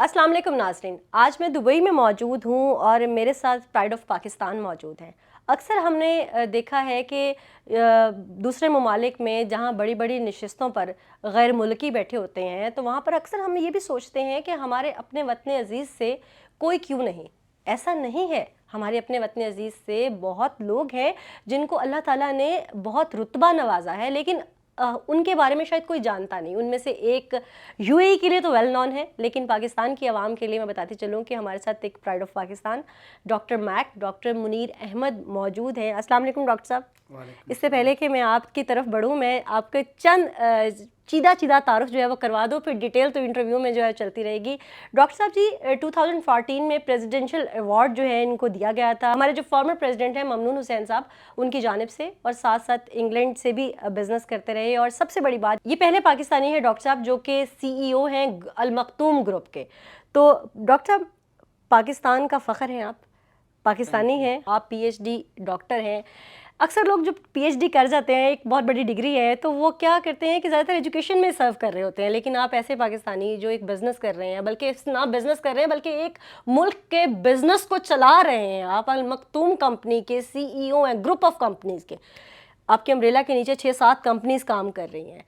السلام علیکم ناظرین، آج میں دبئی میں موجود ہوں اور میرے ساتھ پرائڈ آف پاکستان موجود ہیں۔ اکثر ہم نے دیکھا ہے کہ دوسرے ممالک میں جہاں بڑی بڑی نشستوں پر غیر ملکی بیٹھے ہوتے ہیں تو وہاں پر اکثر ہم یہ بھی سوچتے ہیں کہ ہمارے اپنے وطن عزیز سے کوئی کیوں نہیں۔ ایسا نہیں ہے، ہمارے اپنے وطن عزیز سے بہت لوگ ہیں جن کو اللہ تعالیٰ نے بہت رتبہ نوازا ہے، لیکن ان کے بارے میں شاید کوئی جانتا نہیں۔ ان میں سے ایک یو اے ای کے لیے تو ویل نون ہے، لیکن پاکستان کی عوام کے لیے میں بتاتی چلوں کہ ہمارے ساتھ ایک پرائڈ آف پاکستان ڈاکٹر میک ڈاکٹر منیر احمد موجود ہیں۔ السلام علیکم ڈاکٹر صاحب۔ اس سے پہلے کہ میں آپ کی طرف بڑھوں، میں آپ کے چند چیدہ تعارف جو ہے وہ کروا دو، پھر ڈیٹیل تو انٹرویو میں جو ہے چلتی رہے گی۔ ڈاکٹر صاحب جی 2014 میں پریزیڈنشل ایوارڈ جو ہے ان کو دیا گیا تھا ہمارے جو فارمر پریزیڈنٹ ہیں ممنون حسین صاحب، ان کی جانب سے، اور ساتھ ساتھ انگلینڈ سے بھی بزنس کرتے رہے، اور سب سے بڑی بات یہ پہلے پاکستانی ہیں ڈاکٹر صاحب جو کہ CEO ہیں المختوم گروپ کے۔ تو ڈاکٹر صاحب، پاکستان کا فخر ہیں، آپ پاکستانی ہیں، آپ PhD ڈاکٹر ہیں۔ اکثر لوگ جو PhD کر جاتے ہیں، ایک بہت بڑی ڈگری ہے، تو وہ کیا کرتے ہیں کہ زیادہ تر ایجوکیشن میں سرو کر رہے ہوتے ہیں، لیکن آپ ایسے پاکستانی جو ایک بزنس کر رہے ہیں، بلکہ نہ بزنس کر رہے ہیں بلکہ ایک ملک کے بزنس کو چلا رہے ہیں۔ آپ المختوم کمپنی کے CEO ہیں، گروپ آف کمپنیز کے۔ آپ کے امبریلا کے نیچے 6-7 کمپنیز کام کر رہی ہیں،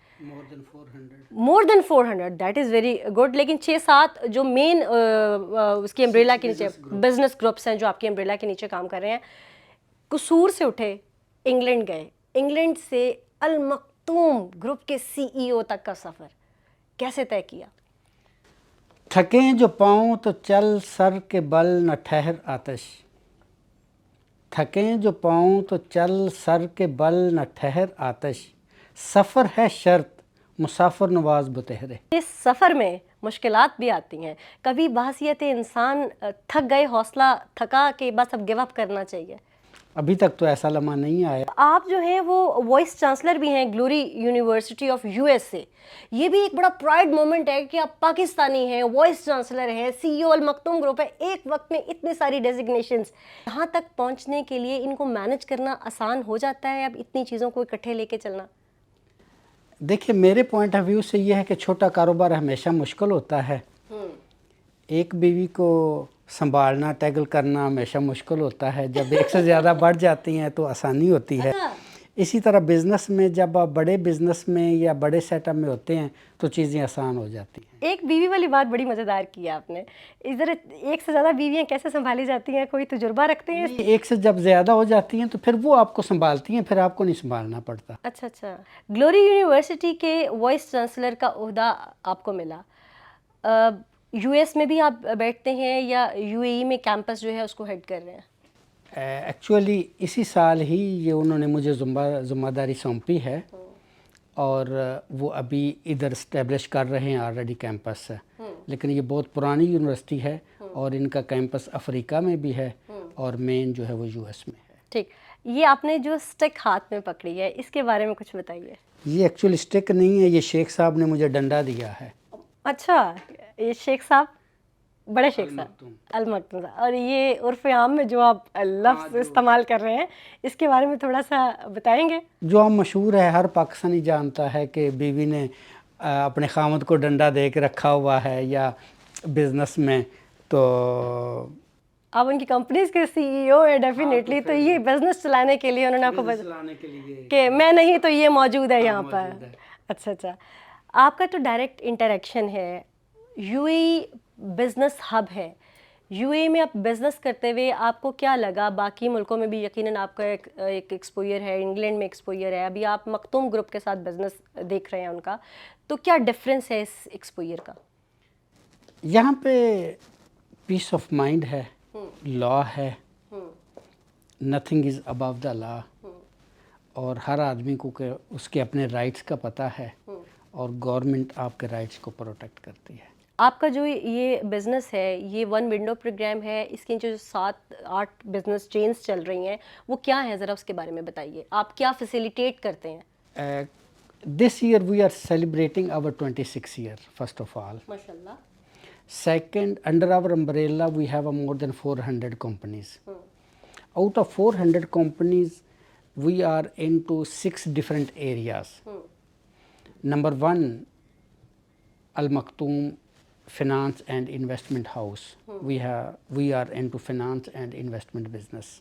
مور دین 400، دیٹ از ویری گڈ۔ لیکن 6-7 جو مین اس کی امبریلا کے نیچے بزنس گروپس ہیں جو آپ کے امبریلا کے نیچے کام کر رہے ہیں، قصور سے اٹھے انگلینڈ گئے، انگلینڈ سے المختوم گروپ کے CEO تک کا سفر کیسے طے کیا؟ تھکیں جو پاؤں تو چل سر کے بل نہ ٹھہر آتش، تھکیں جو پاؤں تو چل سر کے بل نہ ٹھہر آتش، سفر ہے شرط مسافر نواز بتہرے۔ اس سفر میں مشکلات بھی آتی ہیں، کبھی بحثیت انسان تھک گئے، حوصلہ تھکا کہ بس اب گیو اپ کرنا چاہیے؟ ابھی تک تو ایسا لمحہ نہیں آیا۔ آپ جو ہیں وہ وائس چانسلر بھی ہیں گلوری یونیورسٹی آف USA۔ یہ بھی ایک بڑا پرائڈ مومنٹ ہے کہ آپ پاکستانی ہیں، وائس چانسلر ہیں، CEO المختوم گروپ ہے، ایک وقت میں اتنی ساری ڈیزگنیشنز۔ یہاں تک پہنچنے کے لیے ان کو مینج کرنا آسان ہو جاتا ہے اب اتنی چیزوں کو اکٹھے لے کے چلنا؟ دیکھیں، میرے پوائنٹ آف ویو سے یہ ہے کہ چھوٹا کاروبار ہمیشہ مشکل ہوتا ہے، ایک بیوی کو سنبھالنا، ٹیگل کرنا ہمیشہ مشکل ہوتا ہے، جب ایک سے زیادہ بڑھ جاتی ہیں تو آسانی ہوتی ہے۔ اسی طرح بزنس میں جب آپ بڑے بزنس میں یا بڑے سیٹ اپ میں ہوتے ہیں تو چیزیں آسان ہو جاتی ہیں۔ ایک بیوی والی بات بڑی مزیدار کی ہے آپ نے، ادھر ایک سے زیادہ بیویاں کیسے سنبھالی جاتی ہیں، کوئی تجربہ رکھتے ہیں؟ ایک سے جب زیادہ ہو جاتی ہیں تو پھر وہ آپ کو سنبھالتی ہیں، پھر آپ کو نہیں سنبھالنا پڑتا۔ اچھا، گلوری یونیورسٹی کے وائس چانسلر کا عہدہ آپ کو ملا، US میں بھی آپ بیٹھتے ہیں یا UAE میں کیمپس جو ہے اس کو ہیڈ کر رہے ہیں؟ ایکچولی اسی سال ہی یہ انہوں نے مجھے ذمہ داری سونپی ہے، اور وہ ابھی ادھر اسٹیبلش کر رہے ہیں آلریڈی کیمپس ہے، لیکن یہ بہت پرانی یونیورسٹی ہے اور ان کا کیمپس افریقہ میں بھی ہے اور مین جو ہے وہ US میں ہے۔ ٹھیک، یہ آپ نے جو سٹک ہاتھ میں پکڑی ہے اس کے بارے میں کچھ بتائیے۔ یہ ایکچولی سٹک نہیں ہے، یہ شیخ صاحب نے مجھے ڈنڈا دیا ہے۔ اچھا، یہ شیخ صاحب، بڑے شیخ صاحب المختوم صاحب، اور یہ عرف عام میں جو آپ لفظ استعمال کر رہے ہیں اس کے بارے میں تھوڑا سا بتائیں گے؟ جو ہم مشہور ہے، ہر پاکستانی جانتا ہے کہ بیوی نے اپنے خامد کو ڈنڈا دے کے رکھا ہوا ہے، یا بزنس میں تو آپ ان کی کمپنیز کے CEO ہیں ڈیفینیٹلی، تو یہ بزنس چلانے کے لیے انہوں نے آپ کو کہ میں نہیں تو یہ موجود ہے یہاں پر۔ اچھا، آپ کا تو ڈائریکٹ انٹریکشن ہے، UAE بزنس ہب ہے، UAE میں آپ بزنس کرتے ہوئے آپ کو کیا لگا؟ باقی ملکوں میں بھی یقیناً آپ کا ایک ایکسپوئر ہے، انگلینڈ میں ایکسپوئر ہے، ابھی آپ مختوم گروپ کے ساتھ بزنس دیکھ رہے ہیں ان کا، تو کیا ڈفرینس ہے اس ایکسپوئر کا؟ یہاں پہ پیس آف مائنڈ ہے، لا ہے، نتھنگ از ابو دا لا، اور ہر آدمی کو کہ اس کے اپنے رائٹس کا پتہ ہے، اور گورنمنٹ آپ کے رائٹس کو پروٹیکٹ کرتی ہے۔ آپ کا جو یہ بزنس ہے یہ 1 ونڈو پروگرام ہے، اس کی جو 7-8 بزنس چینز چل رہی ہیں وہ کیا ہیں، ذرا اس کے بارے میں بتائیے، آپ کیا فیسیلیٹیٹ کرتے ہیں؟ This year we are celebrating our 26th year, first of all. ماشاءاللہ۔ Second, under our umbrella we have more than 400 companies. Out of 400 companies, we are into 6 different areas. Number 1, Al Maktoum finance and investment house. We are into finance and investment business.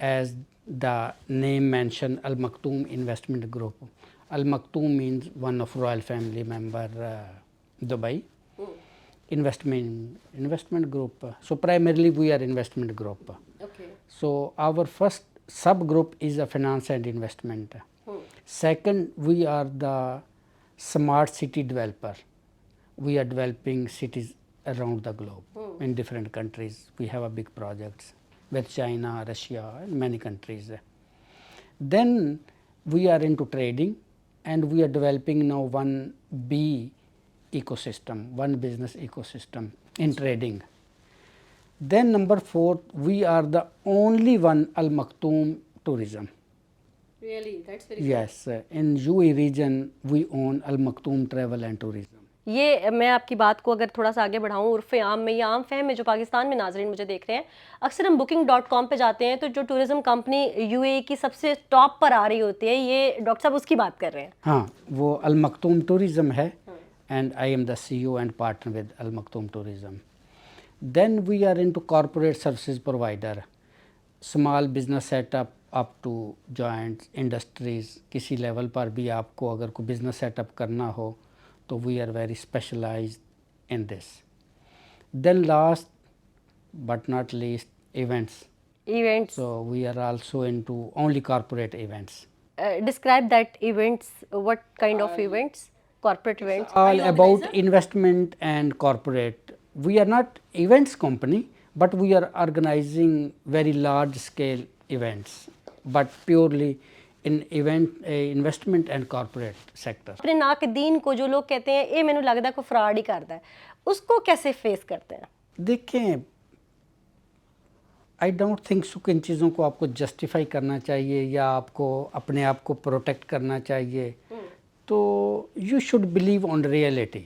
As the name mentioned, Al Maktoum Investment Group. Al Maktoum means one of royal family member Dubai. Investment group. So primarily we are investment group. Okay. So our first subgroup is a finance and investment. Second, we are the smart city developer. We are developing cities around the globe in different countries. We have a big projects with China, Russia and many countries. Then we are into trading and we are developing now one B ecosystem, one business ecosystem in trading. Then number 4, we are the only one Al Maktoum Tourism. Really, that's very Yes, in UAE region we own Al Maktoum Travel and Tourism. یہ میں آپ کی بات کو اگر تھوڑا سا آگے بڑھاؤں عرف عام میں یا عام فہم میں جو پاکستان میں ناظرین مجھے دیکھ رہے ہیں اکثر ہم booking.com پہ جاتے ہیں تو جو ٹورزم کمپنی یو اے کی سب سے ٹاپ پر آ رہی ہوتی ہے یہ ڈاکٹر صاحب اس کی بات کر رہے ہیں. ہاں وہ Al Maktoum Tourism ہے and I am the CEO and partner with Al Maktoum Tourism. Then we are into corporate services provider, small business setup up to joint industries. کسی لیول پر بھی آپ کو اگر کوئی بزنس سیٹ اپ کرنا ہو تو we are very specialized in this. Then last but not least, events. Events. So we are also into only corporate events. Describe that events, what kind of events? Corporate events. All about investment and corporate. We are not events company, but we are organizing very large scale events, but purely in investment and corporate sector. اپنے ناقدین کو جو لوگ کہتے ہیں یہ مینوں لگتا ہے کوئی فراڈ ہی کرتا ہے اس کو کیسے فیس کرتے ہیں؟ دیکھیں آئی ڈونٹ تھنک سو کہ ان چیزوں کو آپ کو جسٹیفائی کرنا چاہیے یا آپ کو اپنے آپ کو پروٹیکٹ کرنا چاہیے. تو you should believe on reality.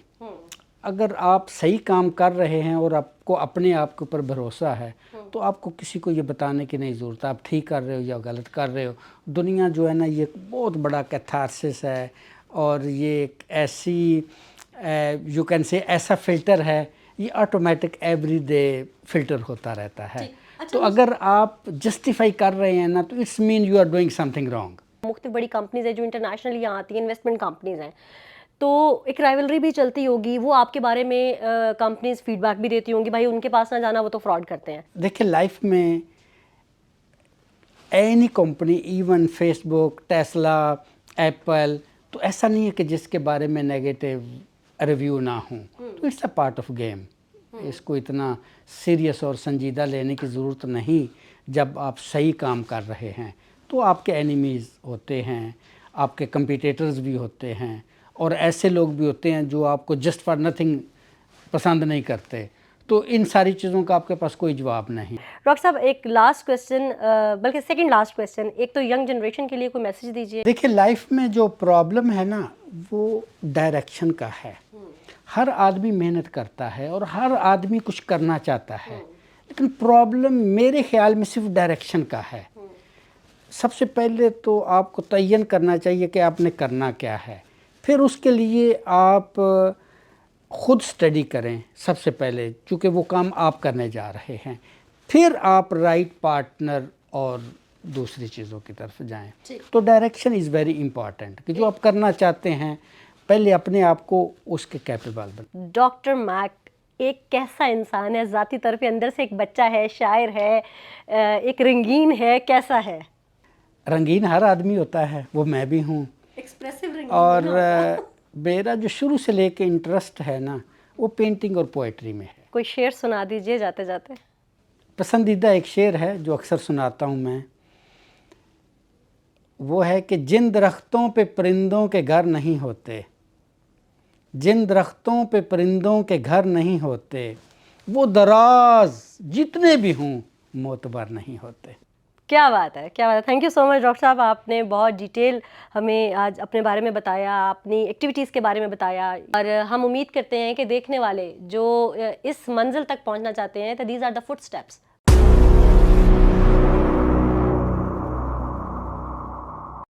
اگر آپ صحیح کام کر رہے ہیں اور آپ کو اپنے آپ کے اوپر بھروسہ ہے تو آپ کو کسی کو یہ بتانے کی نہیں ضرورت. آپ ٹھیک کر رہے ہو یا غلط کر رہے ہو. دنیا جو ہے نا یہ ایک بہت بڑا کیتھارسس ہے اور یہ ایک ایسی یو کین سے ایسا فلٹر ہے یہ آٹومیٹک ایوری ڈے فلٹر ہوتا رہتا ہے. تو اگر آپ جسٹیفائی کر رہے ہیں نا تو it's mean you are doing something wrong. مختلف بڑی کمپنیز ہیں جو انٹرنیشنل یہاں آتی ہیں انویسٹمنٹ کمپنیز ہیں تو ایک رائیولری بھی چلتی ہوگی وہ آپ کے بارے میں کمپنیز فیڈ بیک بھی دیتی ہوں گی بھائی ان کے پاس نہ جانا وہ تو فراڈ کرتے ہیں. دیکھیں لائف میں اینی کمپنی ایون فیس بک ٹیسلا ایپل تو ایسا نہیں ہے کہ جس کے بارے میں نیگیٹو ریویو نہ ہوں. تو it's a part of game. اس کو اتنا سیریس اور سنجیدہ لینے کی ضرورت نہیں. جب آپ صحیح کام کر رہے ہیں تو آپ کے اینیمیز ہوتے ہیں آپ کے کمپیٹیٹرز بھی ہوتے ہیں اور ایسے لوگ بھی ہوتے ہیں جو آپ کو جسٹ فار نتھنگ پسند نہیں کرتے. تو ان ساری چیزوں کا آپ کے پاس کوئی جواب نہیں. ڈاکٹر صاحب ایک لاسٹ کویسچن بلکہ سیکنڈ لاسٹ کویسچن ایک تو ینگ جنریشن کے لیے کوئی میسیج دیجیے. دیکھیں لائف میں جو پرابلم ہے نا وہ ڈائریکشن کا ہے. ہر آدمی محنت کرتا ہے اور ہر آدمی کچھ کرنا چاہتا ہے لیکن پرابلم میرے خیال میں صرف ڈائریکشن کا ہے. سب سے پہلے تو آپ کو تعین کرنا چاہیے کہ آپ نے کرنا کیا ہے. پھر اس کے لیے آپ خود اسٹڈی کریں سب سے پہلے چونکہ وہ کام آپ کرنے جا رہے ہیں. پھر آپ رائٹ پارٹنر اور دوسری چیزوں کی طرف جائیں. تو ڈائریکشن از ویری امپورٹنٹ کہ جو آپ کرنا چاہتے ہیں پہلے اپنے آپ کو اس کے کیپیبل بنائیں. ڈاکٹر میک ایک کیسا انسان ہے ذاتی طور پہ اندر سے ایک بچہ ہے شاعر ہے ایک رنگین ہے کیسا ہے؟ رنگین ہر آدمی ہوتا ہے وہ میں بھی ہوں. ایکسپریسو رنگین. اور میرا جو شروع سے لے کے انٹرسٹ ہے نا وہ پینٹنگ اور پوئٹری میں ہے. کوئی شعر سنا دیجئے جاتے جاتے. پسندیدہ ایک شعر ہے جو اکثر سناتا ہوں میں. وہ ہے کہ جن درختوں پہ پرندوں کے گھر نہیں ہوتے جن درختوں پہ پرندوں کے گھر نہیں ہوتے وہ دراز جتنے بھی ہوں معتبر نہیں ہوتے. کیا بات ہے کیا بات ہے. Thank you so much doctor صاحب. آپ نے بہت ڈیٹیل ہمیں آج اپنے بارے میں بتایا اپنی ایکٹیویٹیز کے بارے میں بتایا اور ہم امید کرتے ہیں کہ دیکھنے والے جو اس منزل تک پہنچنا چاہتے ہیں تو these are the fit steps